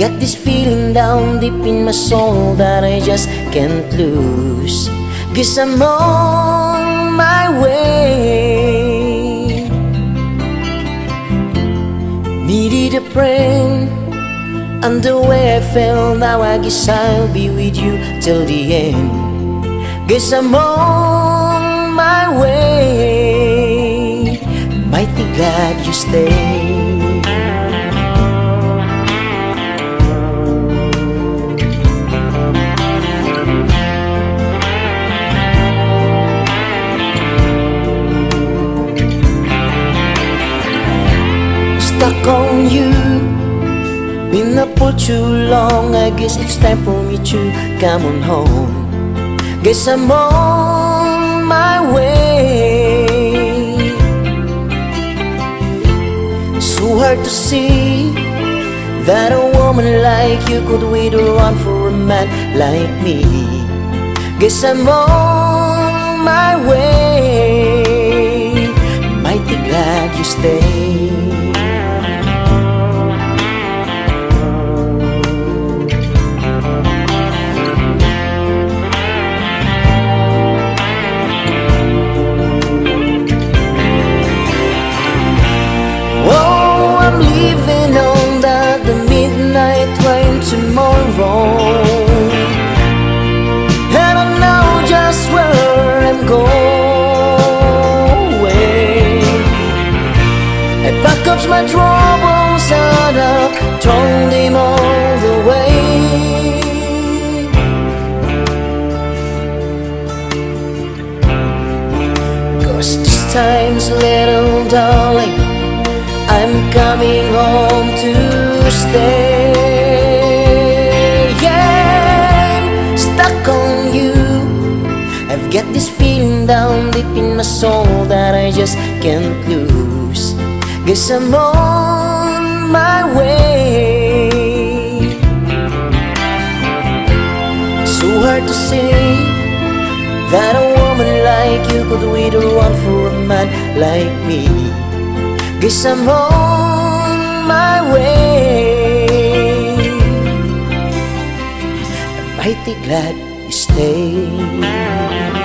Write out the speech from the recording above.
get this feeling down deep in my soul that I just can't lose. Guess I'm on my way. Needed a friend, and the way I felt, now I guess I'll be with you till the end. Guess I'm on my way. Mighty glad you stayed. Stuck on you, been up for too long. I guess it's time for me to come on home. Guess I'm on my way. So hard to see that a woman like you could wait around for a man like me. Guess I'm on my way. Mighty glad you stayed. Leaving on the midnight train tomorrow, and I know just where I'm going. I pack up my troubles and I've thrown them all away. 'Cause this time's a little darling, I'm coming home to stay. Yeah, I'm stuck on you. I've got this feeling down deep in my soul that I just can't lose. Guess I'm on my way. So hard to say that a woman like you could wait around for a man like me. Guess I'm on my way. I'm mighty glad you stayed.